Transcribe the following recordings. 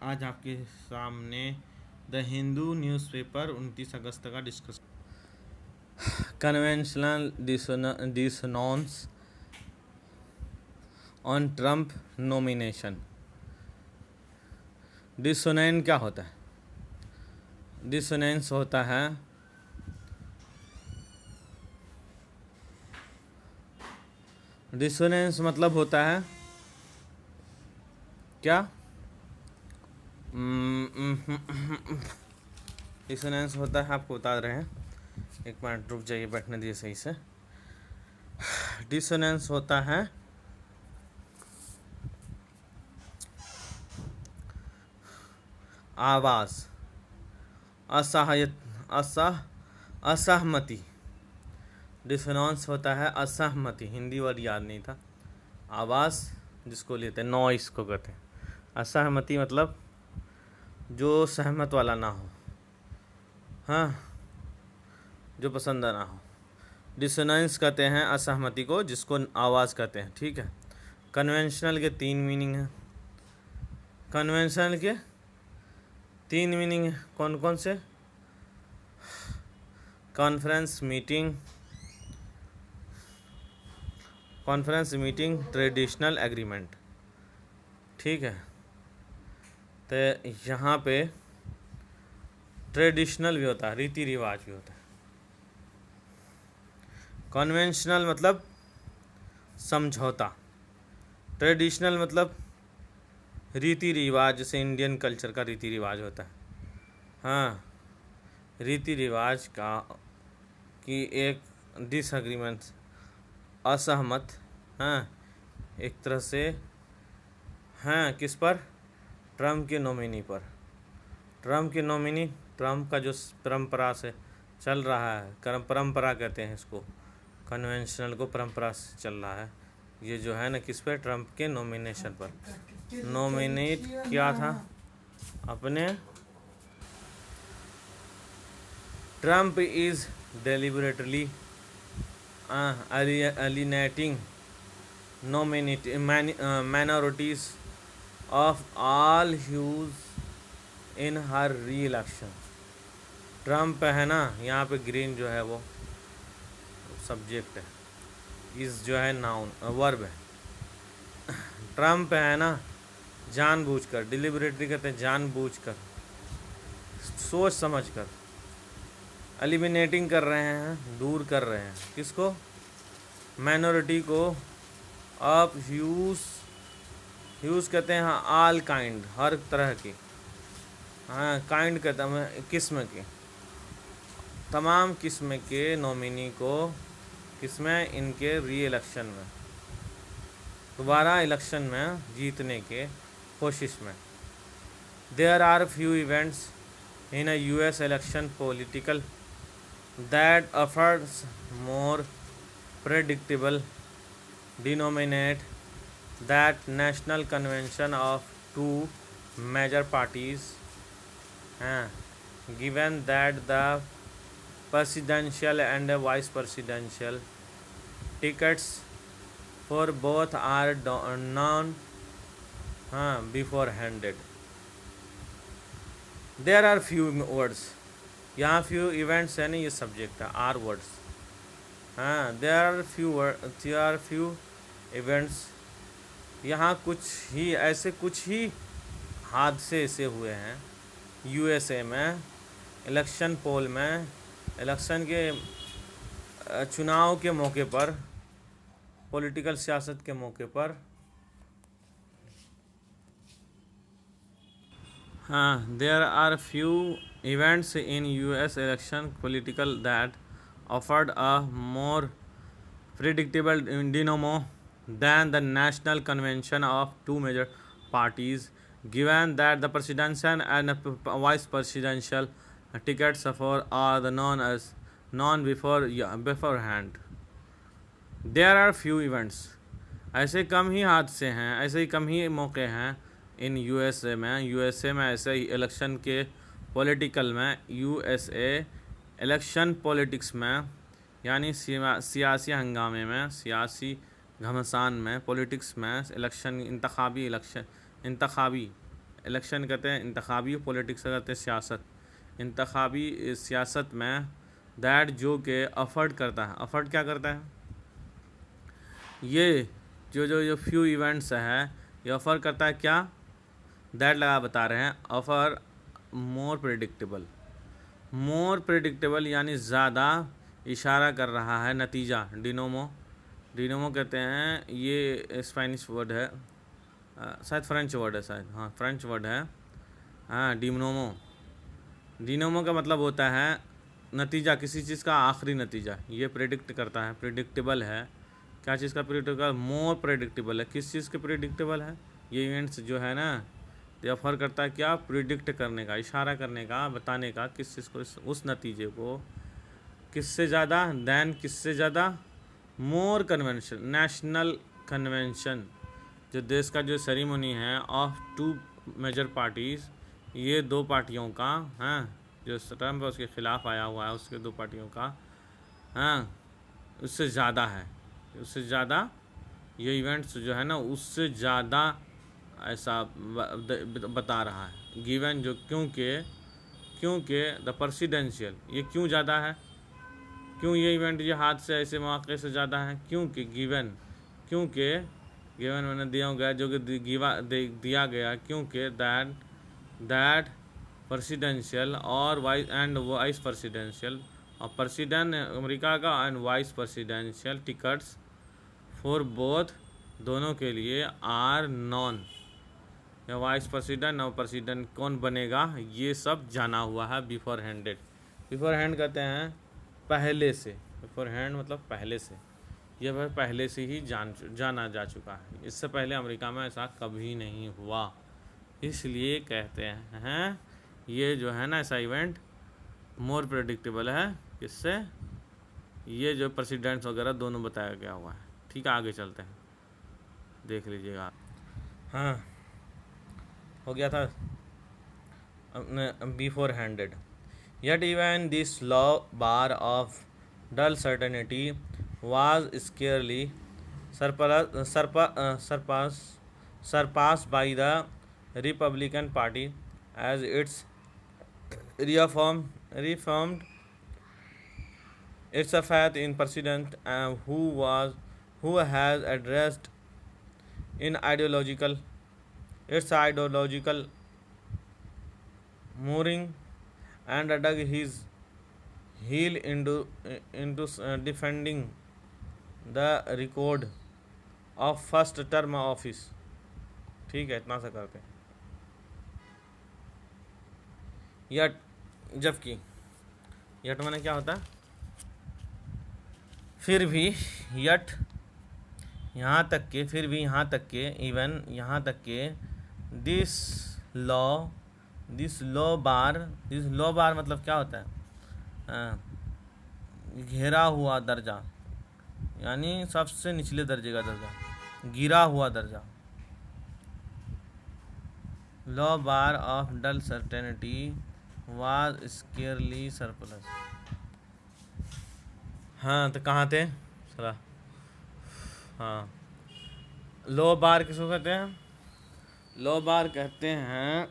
आज आपके सामने द हिंदू न्यूज़पेपर 29 अगस्त का discuss. Conventional dissonance on Trump nomination. Dissonance क्या होता है? डिसोनेंस होता है डिसोनेंस मतलब होता है क्या? डिसोनेंस होता है, आपको बता रहे हैं। एक मिनट रुक जाइए, बैठने दिए सही से। डिसोनेंस होता है आवाज़ असहमति। डिसोनेंस होता है असहमति। हिंदी वर्ड याद नहीं था। आवाज़ जिसको लेते हैं, नॉइस को कहते हैं। असहमति मतलब जो सहमत वाला ना हो, हाँ, जो पसंद ना हो। डिसोनेंस कहते हैं असहमति को, जिसको आवाज़ कहते हैं। ठीक है। कन्वेंशनल के 3 मीनिंग हैं। कन्वेंशनल के 3 मीनिंग हैं। कौन कौन से? Conference meeting, traditional agreement. ठीक है। तो यहाँ पे ट्रेडिशनल भी होता है, रीति रिवाज भी होता है। कन्वेंशनल मतलब समझौता, ट्रेडिशनल मतलब रीति रिवाज, जैसे इंडियन कल्चर का रीति रिवाज होता है। हाँ, रीति रिवाज का कि एक डिसएग्रीमेंट, असहमत, हाँ, एक तरह से, हाँ, किस पर? ट्रम्प के नॉमिनी पर। ट्रम्प के नॉमिनी, ट्रम्प का जो परंपरा से चल रहा है, परंपरा कहते हैं इसको, कन्वेंशनल को परंपरा से चल रहा है। ये जो है ना, किस पे? ट्रम्प के नॉमिनेशन पर नॉमिनेट किया था अपने। Trump is deliberately alienating minorities of all hues in her re-election। Trump है ना, यहाँ पे ग्रीन जो है वो सब्जेक्ट है, इस जो है नाउन वर्ब है। ट्रम्प है ना, जानबूझकर, डिलिबरेटली कहते हैं जानबूझकर, सोच समझकर, एलिमिनेटिंग कर रहे हैं, दूर कर रहे हैं। किसको? माइनॉरिटी को। ऑफ ह्यूज कहते हैं ऑल काइंड, हर तरह की, हाँ, काइंड कहते हैं किस्म के, तमाम किस्म के नॉमिनी को, किसमें? इनके री इलेक्शन में, दोबारा इलेक्शन में जीतने के कोशिश में। There are few events in a US election political that offers more predictable denominate that national convention of two major parties, given that the presidential and vice presidential tickets for both are known beforehanded। There are few words, यहाँ few events है ना, ये subject है, are words. हाँ, there are few events, यहाँ कुछ ही हादसे ऐसे हुए हैं USA में, इलेक्शन पोल में, इलेक्शन के चुनाव के मौके पर, पॉलिटिकल सियासत के मौके पर। हाँ, there are few events in US election political that offered a more predictable dynamo than the national convention of two major parties, given that the presidential and vice presidential tickets for are the known beforehand। There are few events, ऐसे कम ही हादसे हैं, ऐसे ही कम ही मौके हैं इन USA में ऐसे ही election के political में, USA इलेक्शन पॉलिटिक्स में, यानी सियासी हंगामे में, सियासी घमासान में, पॉलिटिक्स में, इंतखाबी इलेक्शन कहते हैं इंतखाबी, पॉलिटिक्स कहते हैं सियासत। इंतखाबी सियासत में दैट जो कि अफर्ड करता है, अफर्ड क्या करता है, ये जो फ्यू इवेंट्स हैं ये ऑफ़र करता है क्या, दैट लगा बता रहे हैं, ऑफ़र मोर प्रेडिक्टेबल। मोर प्रेडिक्टेबल यानी ज़्यादा इशारा कर रहा है नतीजा। डिनोमो, डिनोमो कहते हैं, ये स्पेनिश वर्ड है, शायद फ्रेंच वर्ड है, शायद हाँ फ्रेंच वर्ड है, हाँ डिनोमो। डिनोमो का मतलब होता है नतीजा, किसी चीज़ का आखिरी नतीजा। ये प्रेडिक्ट करता है, प्रेडिक्टेबल है। क्या चीज़ का प्रेडिक्टेबल, मोर प्रेडिक्टेबल है। किस चीज़ के प्रेडिक्टेबल है, ये इवेंट्स जो है ना, ये ऑफर करता है क्या, प्रिडिक्ट करने का, इशारा करने का, बताने का किस चीज़ को, उस नतीजे को किससे ज़्यादा, दैन किससे ज़्यादा, मोर कन्वेंशन, नेशनल कन्वेंशन, जो देश का जो सेरेमनी है ऑफ टू मेजर पार्टीज़, ये दो पार्टियों का, हाँ जो ट्रम्प उसके ख़िलाफ़ आया हुआ है उसके दो पार्टियों का, हाँ उससे ज़्यादा है, उससे ज़्यादा ये इवेंट्स जो है ना उससे ज़्यादा ऐसा बता रहा है गिवन, जो क्योंकि द प्रेसिडेंशियल, ये क्यों ज़्यादा है, क्यों ये इवेंट ये हाथ से ऐसे मौके से ज़्यादा है, क्योंकि क्योंकि गिवन मैंने दिया गया, जो कि दिया गया, क्योंकि दैट प्रेसिडेंशियल और वाइस प्रेसिडेंशियल, और प्रेसिडेंट अमेरिका का and vice presidential tickets for both, दोनों के लिए, आर नॉन, या वाइस प्रेसिडेंट और प्रेसिडेंट कौन बनेगा ये सब जाना हुआ है बिफोर हैंडेड। बिफोर हैंड कहते हैं पहले से, बिफोर हैंड मतलब पहले से, यह वह पहले से ही जाना जा चुका है। इससे पहले अमेरिका में ऐसा कभी नहीं हुआ, इसलिए कहते हैं ये जो है ना ऐसा इवेंट मोर प्रेडिक्टेबल है, किससे, ये जो प्रेसिडेंट्स वगैरह दोनों बताया गया हुआ है। ठीक है, आगे चलते हैं, देख लीजिएगा। हाँ हो गया था before handed. Yet even this low bar of dull certainty was scarcely surpassed by the Republican Party as its reformed its faith in President who has addressed in its ideological mooring and dug his heel into defending the record of first term office। ठीक है, इतना सा करते हैं। Yet, जबकि yet माने क्या होता है, फिर भी, यट यहाँ तक के, फिर भी यहाँ तक के, इवन यहाँ तक के, दिस लो बार मतलब क्या होता है, घेरा हुआ दर्जा, यानी सबसे निचले दर्जे का दर्जा, गिरा हुआ दर्जा। Low bar of dull certainty was scarcely surplus. हाँ तो कहाँ थे सला, हाँ लो बार किसको कहते हैं, लो बार कहते हैं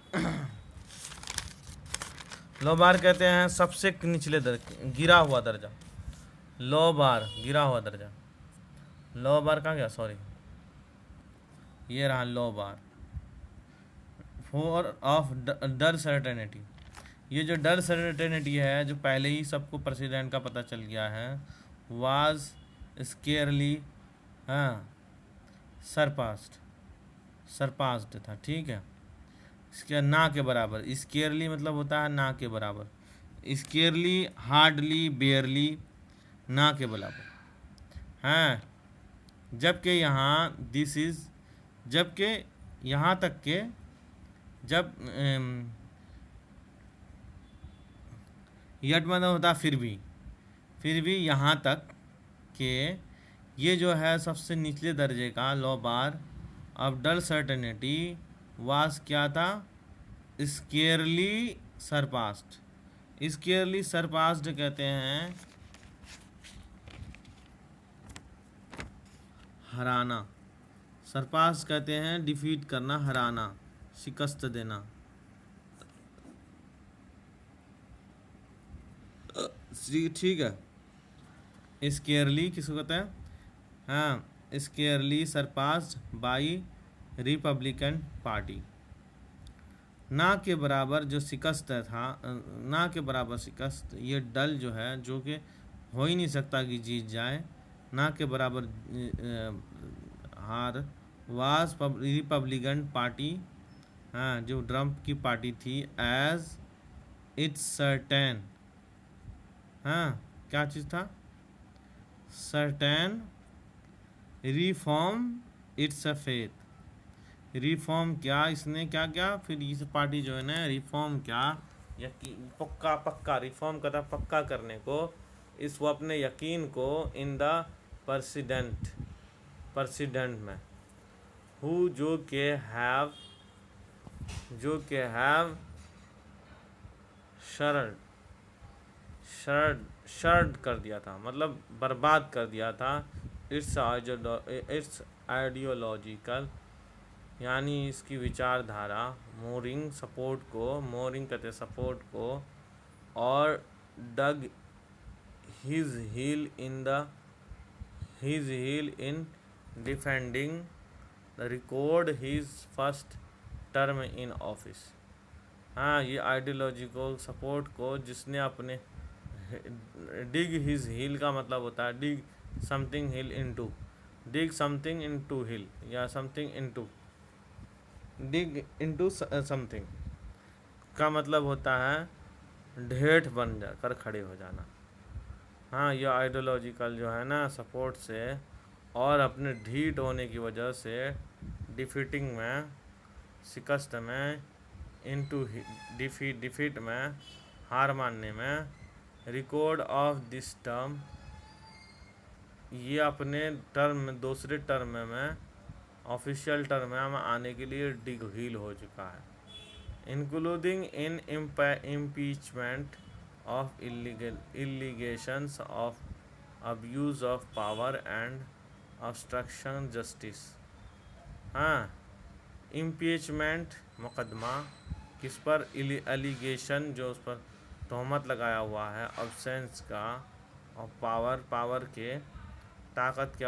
लो बार कहते हैं सबसे निचले दर्जे, गिरा हुआ दर्जा। लो बार गिरा हुआ दर्जा, लो बार कहाँ गया, सॉरी ये रहा लो बार फॉर ऑफ डल सर्टेनिटी। ये जो डल सर्टेनिटी है, जो पहले ही सबको प्रेसिडेंट का पता चल गया है, वाज स्केयरली, हाँ सरपास्ड था। ठीक है, इसके ना के बराबर, स्केयरली मतलब होता है ना के बराबर, स्केयरली, हार्डली, बेयरली, ना के बराबर। हाँ जबकि यहाँ दिस इज, जबकि यहाँ तक के, जब यट मतलब होता है फिर भी यहाँ तक के, ये जो है सबसे निचले दर्जे का लो बार ऑफ डल सर्टेनिटी वास क्या था, स्केयरली सरपास्ड। स्केयरली सरपास्ड कहते हैं हराना, सरपास कहते हैं डिफीट करना, हराना, शिकस्त देना। ठीक है। स्केयरली किसको कहते हैं? हाँ, स्केयरली सरपास्ड बाई रिपब्लिकन पार्टी। ना के बराबर जो शिकस्त था, ना के बराबर शिकस्त, ये डल जो है, जो कि हो ही नहीं सकता कि जीत जाए, ना के बराबर हार, वाज रिपब्लिकन पार्टी, हाँ, जो ट्रम्प की पार्टी थी, एज इट्स सर्टेन, हाँ, क्या चीज़ था? Certain reform it's a faith. Reform क्या इसने क्या क्या, फिर इस पार्टी जो है ना, रिफॉर्म क्या, यकीन पक्का पक्का, रिफॉर्म का था पक्का करने को, इस वो अपने यकीन को, इन द परसिडेंट में, हु जो के हैव शर्ड शर्ड कर दिया था, मतलब बर्बाद कर दिया था, इट्स आइडियोलॉजिकल, यानी इसकी विचारधारा, मोरिंग सपोर्ट को, मोरिंग कहते सपोर्ट को, और dug his heel in defending the record his first term in office. हाँ, ये आइडियोलॉजिकल सपोर्ट को जिसने अपने, डिग हिज हील का मतलब होता है डिग समथिंग हिल इनटू, डिग समथिंग इनटू हिल, या something into, dig into something का मतलब होता है ढेठ बन जा कर खड़े हो जाना। हाँ, यह आइडियोलॉजिकल जो है ना सपोर्ट से, और अपने ढीठ होने की वजह से, डिफीटिंग में, शिकस्त में, इनटू डिफीट में, हार मानने में, रिकॉर्ड ऑफ दिस टर्म, ये अपने टर्म में, दूसरे टर्म में, ऑफिशियल टर्म में आने के लिए डिग हील हो चुका है, including in impeachment of allegations of abuse of power and obstruction justice. हाँ, इम्पीचमेंट मुकदमा किस पर, एलिगेशन जो उस पर तोहमत लगाया हुआ है, अब्सेंस का, और पावर के, ताकत के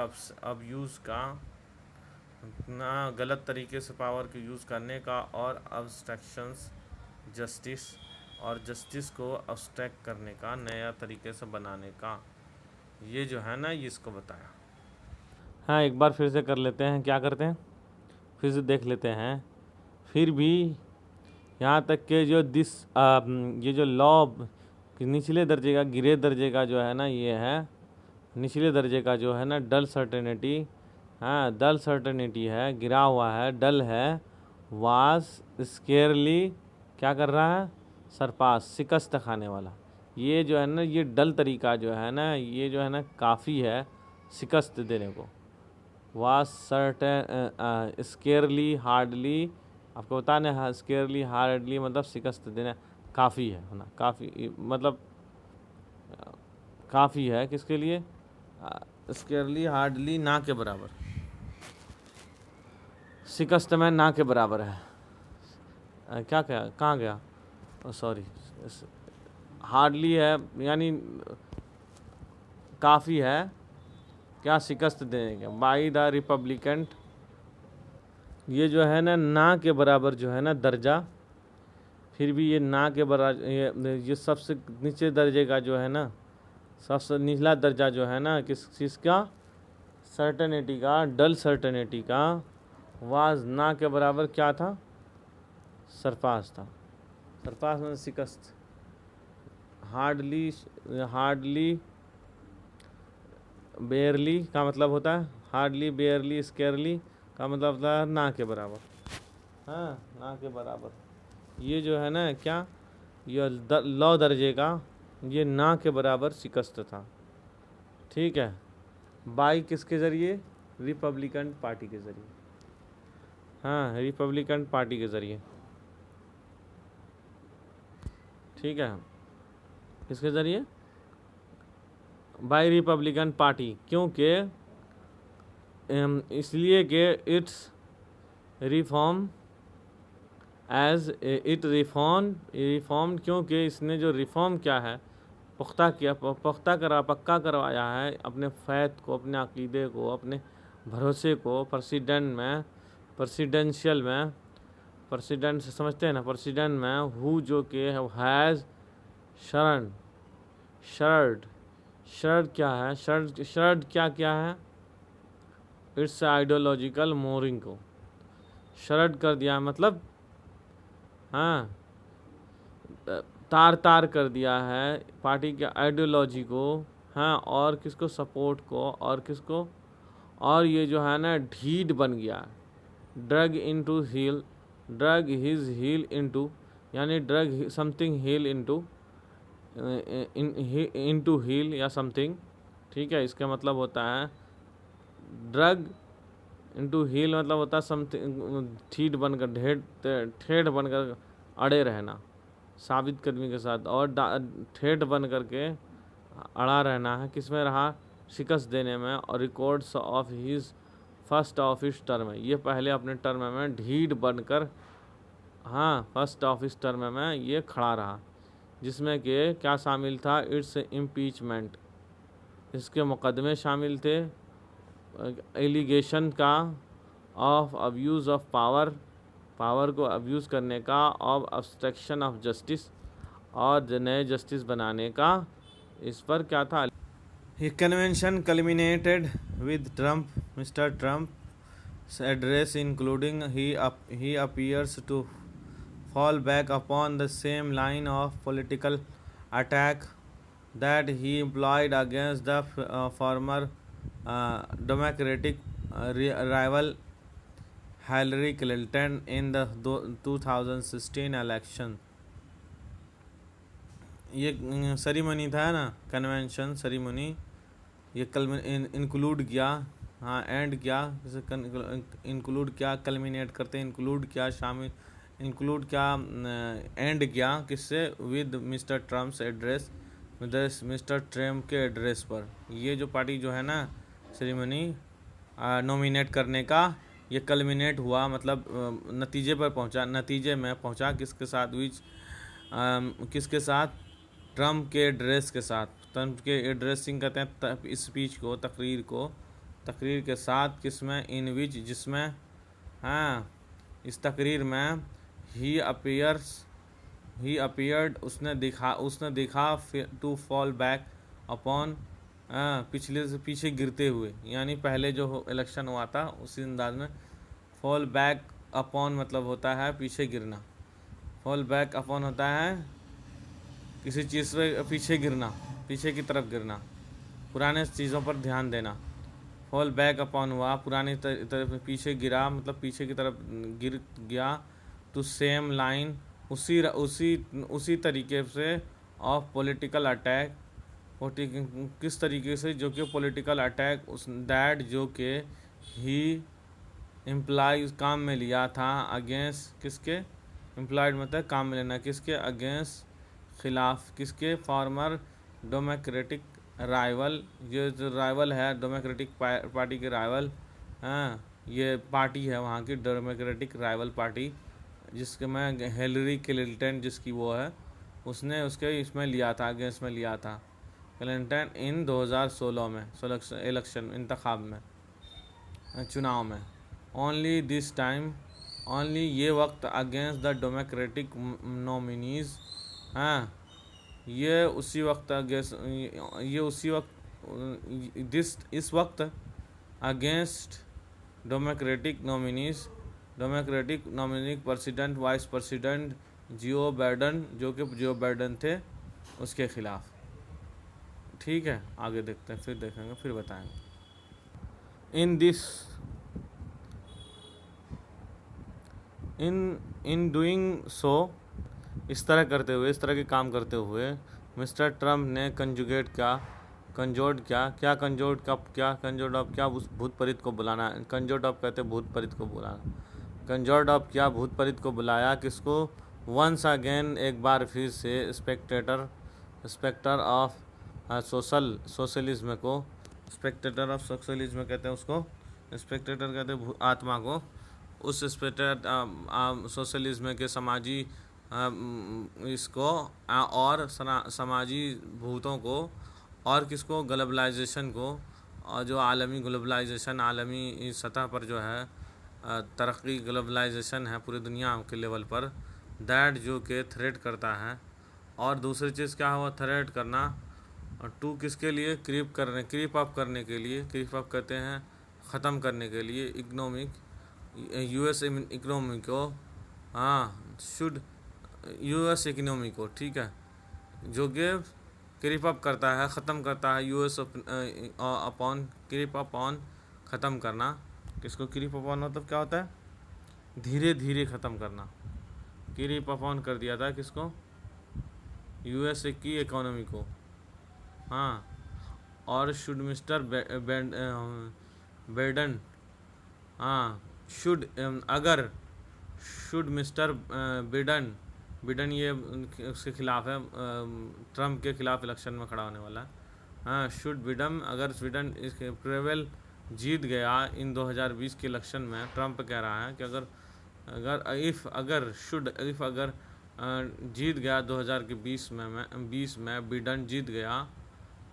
अब्यूज़ का, ना गलत तरीके से पावर के यूज़ करने का, और ऑब्स्ट्रक्शंस जस्टिस, और जस्टिस को ऑब्स्ट्रैक्ट करने का, नया तरीके से बनाने का, ये जो है ना, ये इसको बताया। हाँ, एक बार फिर से कर लेते हैं, क्या करते हैं, फिर से देख लेते हैं। फिर भी यहाँ तक के जो ये जो लॉ निचले दर्जे का, गिरे दर्जे का जो है ना, ये है निचले दर्जे का जो है ना, डल सर्टेनिटी, हाँ, डल सर्टेनिटी है, गिरा हुआ है, डल है, वास स्केयरली क्या कर रहा है, सरपास, शिकस्त खाने वाला, ये जो है ना, ये डल तरीका जो है ना, ये जो है ना काफ़ी है शिकस्त देने को, वास सर्टेन स्केयरली हार्डली, आपको बता दें, स्केयरली हार्डली मतलब शिकस्त देना, काफ़ी है ना, काफ़ी मतलब काफ़ी है किसके लिए, स्केयरली हार्डली ना के बराबर, शिकस्त में ना के बराबर है, क्या क्या कहाँ गया, सॉरी, हार्डली है यानी काफ़ी है, क्या शिकस्त देने के, बाई द रिपब्लिकन, ये जो है ना के बराबर जो है ना दर्जा, फिर भी ये ना के बराबर, ये सबसे नीचे दर्जे का जो है ना, सबसे निचला दर्जा जो है ना, किस चीज़ का, सर्टेनिटी का, डल सर्टेनिटी का, वाज ना के बराबर क्या था, सरपास था, सरपास में शिकस्त, हार्डली बेयरली का मतलब होता है, हार्डली बेयरली स्केयरली का मतलब होता है ना के बराबर, हाँ, ना के बराबर, ये जो है ना क्या, ये लॉ दर्जे का, ये ना के बराबर शिकस्त था, ठीक है, बाई किसके ज़रिए, रिपब्लिकन पार्टी के ज़रिए, हाँ, रिपब्लिकन पार्टी के ज़रिए, ठीक है, किसके ज़रिए, बाई रिपब्लिकन पार्टी, क्योंकि इसलिए कि it's reform as it reform क्योंकि इसने जो रिफॉर्म क्या है, पुख्ता करा पक्का करवाया है अपने फ़ैत को, अपने अकीदे को, अपने भरोसे को प्रेसिडेंशियल में, प्रेसिडेंट से समझते हैं ना, प्रेसिडेंट में हु जो कि हैज़ शरण शर्ड शर्ड क्या है, शर्ड क्या है, इट्स आइडियोलॉजिकल मोरिंग को शर्ड कर दिया, मतलब हाँ तार कर दिया है पार्टी के आइडियोलॉजी को, हाँ, और किसको, सपोर्ट को, और किसको, और ये जो है ना ढीठ बन गया, ड्रग हिज हील इनटू, यानी drug something heel into heel या समथिंग, ठीक है। इसका मतलब होता है ड्रग इनटू हील, मतलब होता है समथिंग, ठीठ बनकर ठेठ बनकर अड़े रहना साबित कदमी के साथ, और ठेठ बन करके अड़ा रहना है, किसमें रहा, शिकस्त देने में, और records of his first office term है, ये पहले अपने टर्म में ढीठ बनकर, हाँ, फर्स्ट ऑफिस टर्म में ये खड़ा रहा, जिसमें कि क्या शामिल था, इट्स इम्पीचमेंट, इसके मुकदमे शामिल थे, एलिगेशन का, ऑफ अब्यूज़ ऑफ पावर को अब्यूज़ करने का, ऑफ ऑब्स्ट्रक्शन ऑफ जस्टिस, और नए जस्टिस बनाने का, इस पर क्या था। He convention culminated with mister Trump's address, including he appears to fall back upon the same line of political attack that he employed against the former Democratic rival Hillary Clinton in the 2016 election. ये ceremony था ना, convention ceremony, ये कल include किया, हाँ, and क्या, include क्या, culminate करते हैं, इंक्लूड क्या, शामिल, इंक्लूड क्या, एंड क्या, किससे, with mister Trump's address, mister Trump के एड्रेस पर। ये जो पार्टी जो है ना सेरेमनी नॉमिनेट करने का, ये कल्मिनेट हुआ, मतलब नतीजे में पहुंचा किसके साथ, किसके साथ, ट्रम्प के एड्रेस के साथ। ट्रम्प के एड्रेसिंग कहते हैं स्पीच को, तकरीर के साथ, किसमें, इन विच, जिसमें, हाँ, इस तकरीर में ही अपीयर्ड, उसने दिखा टू फॉल बैक अपॉन, पिछले से पीछे गिरते हुए, यानी पहले जो इलेक्शन हुआ था उसी अंदाज में। फॉल बैक अपॉन मतलब होता है पीछे गिरना, फॉल बैक अपॉन होता है किसी चीज़ से पीछे गिरना, पीछे की तरफ गिरना, पुराने चीज़ों पर ध्यान देना। फॉल बैक अपॉन हुआ, पुरानी तरफ पीछे गिरा, मतलब पीछे की तरफ गिर गया, टू सेम लाइन, उसी तरीके से, ऑफ पॉलिटिकल अटैक, किस तरीके से, जो कि पॉलिटिकल अटैक, उस दैट जो कि ही इम्प्लाई काम में लिया था, अगेंस्ट किसके, इम्प्लाइड मतलब काम में लेना, किसके अगेंस्ट, खिलाफ, किसके, फॉर्मर डेमोक्रेटिक राइवल, ये जो राइवल है डेमोक्रेटिक पार्टी के राइवल, हाँ, ये पार्टी है वहाँ की डेमोक्रेटिक राइवल पार्टी, जिसके में हिलरी क्लिंटन जिसकी वो है, उसने उसके इसमें लिया था, अगेंस्ट में लिया था क्लिंटन इन 2016 में इलेक्शन इंतखाब में, चुनाव में। ओनली दिस टाइम, ओनली ये वक्त, अगेंस्ट द डेमोक्रेटिक नॉमिनीज़, हाँ, ये उसी वक्त इस वक्त against democratic nominee president, vice president जो कि जो बाइडन थे, उसके खिलाफ। ठीक है, आगे देखते हैं, फिर देखेंगे, फिर बताएंगे। इन डूइंग सो, इस तरह के काम करते हुए, मिस्टर ट्रम्प ने कंजोर्ड ऑफ क्या, उस भूत प्रेत को बुलाना, कंजोर्ड ऑफ कहते भूत प्रेत को बुलाना, कंजोर्ड ऑफ क्या, भूत प्रेत को बुलाया, किसको, वंस अगेन, एक बार फिर से, स्पेक्टर ऑफ सोशलिज्म को, स्पेक्टेटर ऑफ सोशलिज्म कहते हैं उसको, स्पेक्टेटर कहते हैं आत्मा को, उस स्पेक्टर सोशलिज्म के समाजी इसको और समाजी भूतों को और किसको, ग्लोबलाइजेशन को, और जो आलमी ग्लोबलाइजेशन आलमी सतह पर जो है तरक्की ग्लोबलाइजेशन है पूरी दुनिया के लेवल पर, दैट जो कि थ्रेट करता है। और दूसरी चीज़ क्या हुआ, थ्रेट करना, टू किसके लिए, क्रीप अप करने के लिए, क्रीप अप कहते हैं ख़त्म करने के लिए, इकोनॉमिक यूएस इकोनॉमी को, हाँ शुड यूएस इकोनॉमी को, ठीक है, जो कि क्रीप अप करता है, ख़त्म करता है, यूएस अपॉन क्रीप अपॉन ख़त्म करना। किसको क्रीप अपॉन मतलब क्या होता है, धीरे धीरे ख़त्म करना। क्रीप अपॉन कर दिया था किसको, यूएस की इकोनॉमी को, हाँ। और शुड मिस्टर बेडन, हाँ शुड, अगर शुड मिस्टर बिडन, बिडन ये उसके खिलाफ है, ट्रम्प के खिलाफ इलेक्शन में खड़ा होने वाला है, हाँ। शुड बिडन, अगर स्वीडन इसके प्रेवेल जीत गया इन 2020 के इलेक्शन में, ट्रम्प कह रहा है कि अगर जीत गया 2020 में बिडन जीत गया,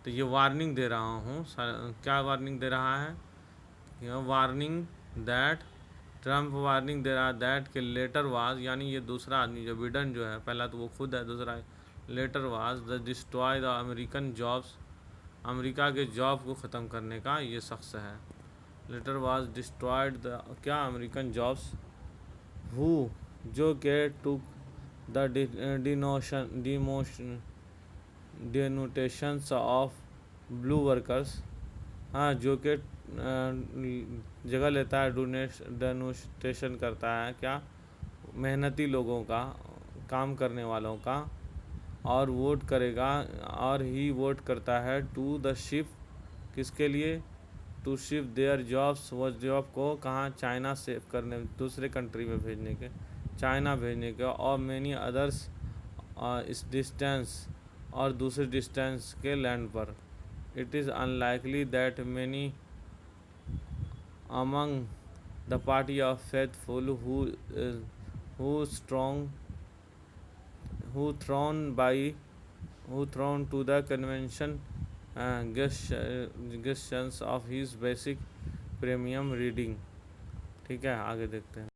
तो ये वार्निंग दे रहा हूँ, क्या वार्निंग दे रहा है, यह वार्निंग दैट, ट्रम्प वार्निंग दे रहा है दैट के लेटर वाज, यानी ये दूसरा आदमी जो बिडन जो है, पहला तो वो खुद है, दूसरा letter was the destroy the American jobs, America के जॉब को ख़त्म करने का ये शख्स है। लेटर वाज डिस्ट्रॉयड द क्या, अमेरिकन जॉब्स, हु जो के took the denotations of blue workers, हाँ, जो कि जगह लेता है, डेनोटेशन करता है क्या, मेहनती लोगों का, काम करने वालों का, और वोट करेगा, और ही वोट करता है टू द शिफ्ट, किसके लिए, टू शिफ्ट देयर जॉब्स, वो जॉब को कहाँ, चाइना से करने, दूसरे कंट्री में भेजने के, चाइना भेजने के, और मैनी अदर्स इस डिस्टेंस, और दूसरे डिस्टेंस के लैंड पर। It is unlikely that many among the party of faithful who thrown to the convention questions of his basic premium reading, ठीक है, आगे देखते हैं।